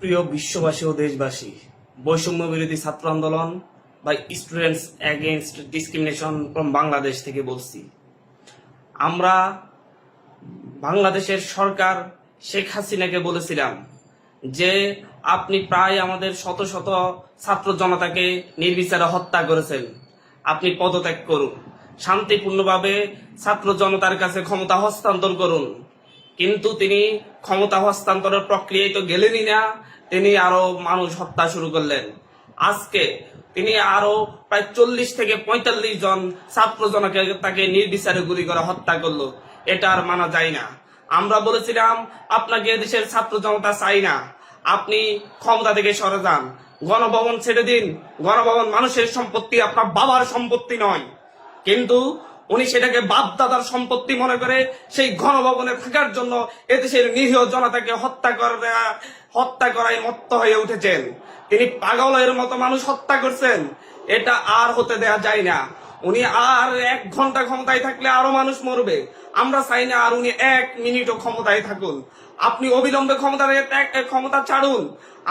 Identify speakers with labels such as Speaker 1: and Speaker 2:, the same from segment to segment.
Speaker 1: প্রিয় বিশ্ববাসী ও দেশবাসী, বৈষম্য বিরোধী ছাত্র আন্দোলন বা students against discrimination from Bangladesh থেকে বলছি। আমরা বাংলাদেশের সরকার শেখ হাসিনাকে বলেছিলাম যে আপনি প্রায় আমাদের শত শত ছাত্র জনতাকে নির্বিচারে হত্যা করেছেন, আপনি পদত্যাগ করুন, শান্তিপূর্ণভাবে ছাত্র জনতার কাছে ক্ষমতা হস্তান্তর করুন। কিন্তু তিনি ক্ষমতা হস্তান্তরের প্রক্রিয়ায় তো গেলেনই না, তিনি আরো মানুষ হত্যা শুরু করলেন। আজকে তিনি আরো প্রায় 40 থেকে 45 জন ছাত্র জনকে তাকে নির্বিচারে গুলি করে হত্যা করলো। এটা আর মানা যায় না। আমরা বলেছিলাম আপনাকে দেশের ছাত্র জনতা চাই না, আপনি ক্ষমতা থেকে সরে যান, গণভবন ছেড়ে দিন। গণভবন মানুষের সম্পত্তি, আপনার বাবার সম্পত্তি নয়। কিন্তু উনি সেটাকে বাপ দাদার সম্পত্তি মনে করে সেই গণভবনে থাকার জন্য এদেশের নিরীহ জনতাকে হত্যা করায় মত্ত হয়ে উঠেছেন। তিনি পাগলের মতো মানুষ হত্যা করছেন। এটা আর হতে দেয়া যায় না। উনি আর 1 ঘন্টা ক্ষমতায় থাকলে আরো মানুষ মরবে। আমরা চাই না আর উনি 1 মিনিটও ক্ষমতায় থাকুন। আপনি অবিলম্বে ক্ষমতা ছাড়ুন।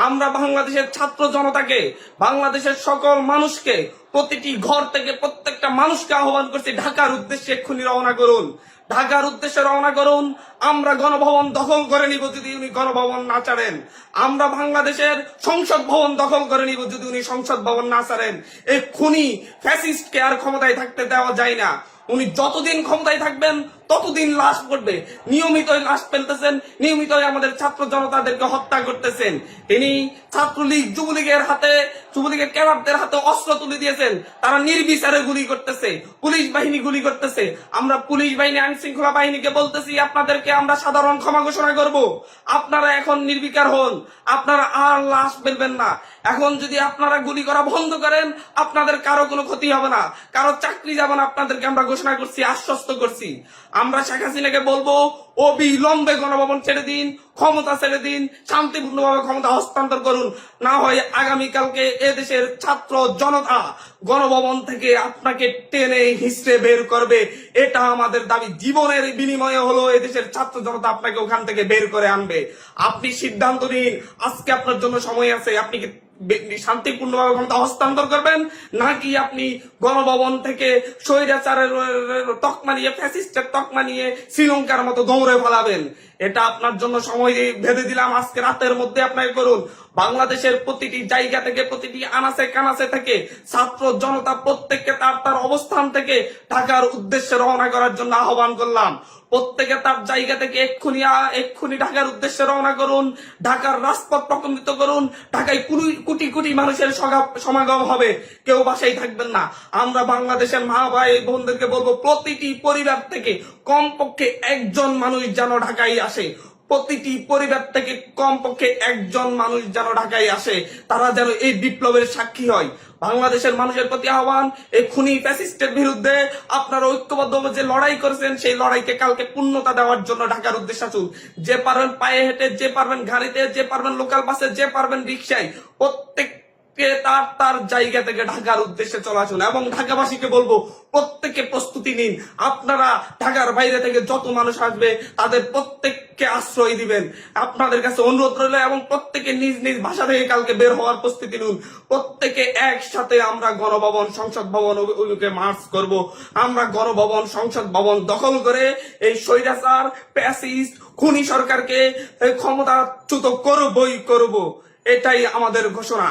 Speaker 1: আমরা বাংলাদেশের ছাত্র জনতাকে, বাংলাদেশের সকল মানুষকে, প্রতিটি ঘর থেকে প্রত্যেকটা মানুষকে আহ্বান করছি, ঢাকার উদ্দেশ্যে এক্ষুনি রওনা করুন। ঢাকার উদ্দেশ্যে রওনা করুন। আমরা গণভবন দখল করে নিব যদি উনি গণভবন না ছাড়েন। আমরা বাংলাদেশের সংসদ ভবন দখল করে নিব যদি উনি সংসদ ভবন না ছাড়েন। এই খুনি ফ্যাসিস্টকে আর ক্ষমতায় থাকতে দেওয়া যায় না। উনি যতদিন ক্ষমতায় থাকবেন ততদিন লাশ পড়বে। নিয়মিতই লাশ ফেলতেছেন, নিয়মিতই আমাদের ছাত্র জনতাদেরকে হত্যা করতেছেন। তিনি ছাত্রলীগ যুবলীগের ক্যাডারদের হাতে অস্ত্র তুলে দিয়েছেন। তারা নির্বিচারে গুলি করতেছে, পুলিশ বাহিনী গুলি করতেছে। আমরা পুলিশ বাহিনী, আইন শৃঙ্খলা বাহিনীকে বলতেছি, আপনাদেরকে আমরা সাধারণ ক্ষমা ঘোষণা করব। আপনারা এখন নির্বিকার হন, আপনারা আর লাশ ফেলবেন না। এখন যদি আপনারা গুলি করা বন্ধ করেন, আপনাদের কারো কোনো ক্ষতি হবে না, কারো চাকরি যাবে না। আপনাদেরকে আমরা ঘোষণা করছি, আশ্বস্ত করছি। আমরা শেখ হাসিনাকে বলবো, অবিলম্বে গণভবন ছেড়ে দিন, ক্ষমতা ছেড়ে দিন, শান্তিপূর্ণভাবে ক্ষমতা হস্তান্তর করুন। না হয় আগামীকালকে এদেশের ছাত্র জনতা গণভবন থেকে আপনাকে টেনে হিসড়ে বের করবে। এটা আমাদের দাবি। জীবনের বিনিময়ে হলো এদেশের ছাত্র জনতা আপনাকে ওখান থেকে বের করে আনবে। আপনি সিদ্ধান্ত নিন, আজকে আপনার জন্য সময় আছে। আপনি কি শান্তিপূর্ণভাবে ক্ষমতা হস্তান্তর করবেন, নাকি আপনি গণভবন থেকে স্বৈরাচারের তকমা নিয়ে, ফ্যাসিস্টের তকমা নিয়ে শ্রীলঙ্কার মতো দৌড়ে ফেলাবেন? এটা আপনার জন্য সময় ভেবে দিলাম, আজকে রাতের মধ্যে আপনাকে করুন। বাংলাদেশের প্রতিটি জায়গা থেকে, প্রতিটি আনাচে কানাচে থেকে ছাত্র জনতা প্রত্যেককে তার তার অবস্থান থেকে ঢাকার উদ্দেশ্যে রওনা করার জন্য আহ্বান করলাম। প্রত্যেকে তার জায়গা থেকে এক্ষুনি ঢাকার উদ্দেশ্যে রওনা করুন। ঢাকার রাজপথ প্রকম্পিত করুন। ঢাকায় কোটি কোটি মানুষের সমাগম হবে, কেউ বাসায় থাকবেন না। আমরা বাংলাদেশের মা ভাই বোনদেরকে বলবো, প্রতিটি পরিবার থেকে কমপক্ষে 1 জন মানুষ যেন ঢাকায় আসে। প্রতিটি পরিবার থেকে কমপক্ষে 1 জন মানুষ যেন ঢাকায় আসে। তারা যেন এই বিপ্লবের সাক্ষী হয়। বাংলাদেশের মানুষের প্রতি আহ্বান, এই খুনি ফ্যাসিস্টের বিরুদ্ধে আপনারা ঐক্যবদ্ধভাবে যে লড়াই করেছেন, সেই লড়াইকে কালকে পূর্ণতা দেওয়ার জন্য ঢাকার উদ্দেশ্যে আসুন। যে পারবেন পায়ে হেঁটে, যে পারবেন গাড়িতে, যে পারবেন লোকাল বাসে, যে পারবেন রিক্সায়, প্রত্যেককে তার তার জায়গা থেকে ঢাকার উদ্দেশ্যে চলে আসুন। এবং ঢাকাবাসীকে বলবো, প্রত্যেকে প্রস্তুতি নিন। আপনারা ঢাকার বাইরে থেকে যত মানুষ আসবে তাদের প্রত্যেককে আশ্রয় দিবেন। আপনাদের কাছে অনুরোধ রইল, এবং প্রত্যেকে নিজ নিজ ভাষা থেকে কালকে বের হওয়ার প্রস্তুতি নিন। প্রত্যেকে একসাথে আমরা গণভবন, সংসদ ভবন অভিমুখে মার্চ করব। আমরা গণভবন, সংসদ ভবন দখল করে এই স্বৈরাচার, ফ্যাসিস্ট, খুনি সরকারকে ক্ষমতাচ্যুত করবই করব। এটাই আমাদের ঘোষণা।